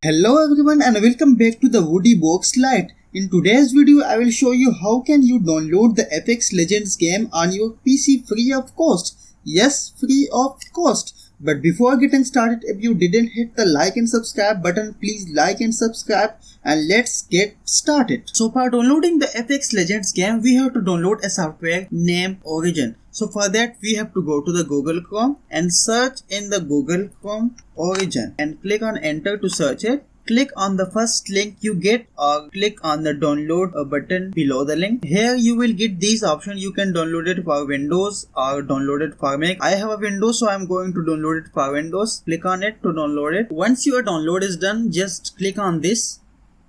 Hello everyone and welcome back to the Woody Box Lite. In today's video I will show you how can you download the Apex Legends game on your PC free of cost. Yes, free of cost. But before getting started, if you didn't hit the like and subscribe button, please like and subscribe and let's get started. So for downloading the Apex Legends game, we have to download a software named Origin. So for that we have to go to the Google Chrome and search in the Google Chrome Origin and click on enter to search it. Click on the first link you get or click on the download button below the link. Here you will get these options. You can download it for Windows or download it for Mac. I have a Windows, so I'm going to download it for Windows. Click on it to download it. Once your download is done, just click on this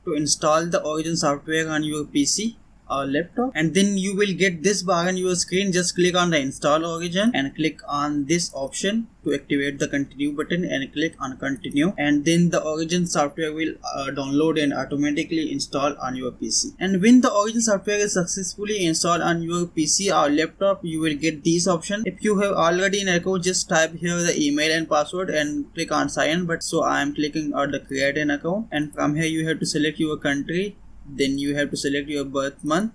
to install the Origin software on your PC or laptop, and then you will get this bar on your screen. Just click on the install Origin and click on this option to activate the continue button and click on continue, and then the Origin software will download and automatically install on your PC. And when the Origin software is successfully installed on your PC or laptop, you will get these options. If you have already an account, just type here the email and password and click on sign in. But so I am clicking on the create an account, and from here you have to select your country, then you have to select your birth month,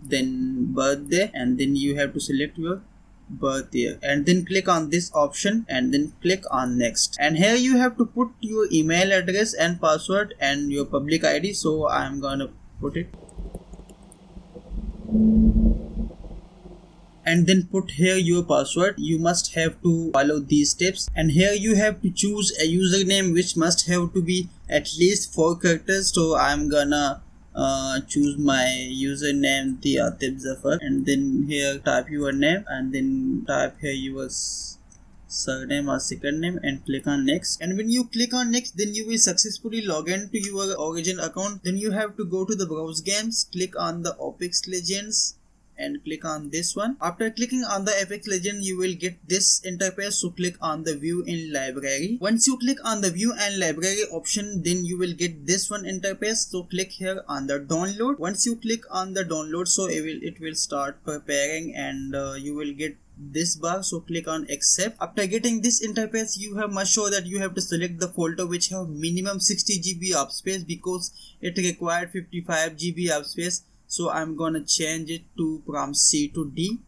then birthday, and then you have to select your birth year, and then click on this option and then click on next. And here you have to put your email address and password and your public ID, so I'm gonna put it, and then put here your password. You must have to follow these steps, and here you have to choose a username which must have to be at least 4 characters. So I'm gonna choose my username the Atif Zafar, and then here type your name and then type here your surname or second name and click on next. And when you click on next, then you will successfully log in to your Origin account. Then you have to go to the browse games, click on the Apex Legends and click on this one. After clicking on the Apex Legend, you will get this interface, so click on the view in library. Once you click on the view and library option, then you will get this one interface, so click here on the download. Once you click on the download, so it will start preparing, and you will get this bar, so click on accept. After getting this interface, you must show that you have to select the folder which have minimum 60 GB of space, because it required 55 GB of space. So I'm gonna change it to from C to D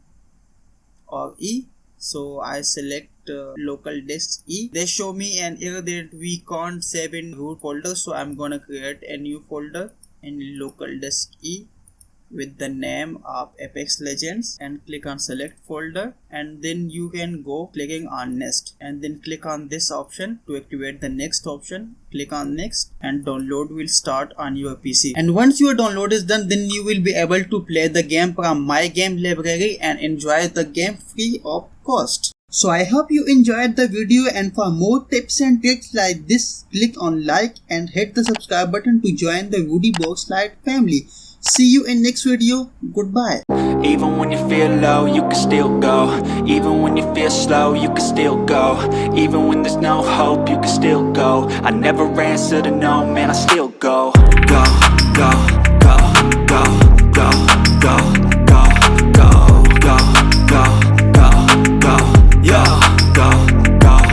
or E. So I select local disk E. They show me an error that we can't save in root folder, so I'm gonna create a new folder in local disk E with the name of Apex Legends and click on select folder, and then you can go clicking on next and then click on this option to activate the next option. Click on next and download will start on your PC. And once your download is done, then you will be able to play the game from my game library and enjoy the game free of cost. So I hope you enjoyed the video, and for more tips and tricks like this, click on like and hit the subscribe button to join the Woody Box Lite family. See you in next video. Goodbye. Even when you feel low, you can still go. Even when you feel slow, you can still go. Even when there's no hope, you can still go. I never answer to no, man, I still go. Go, go.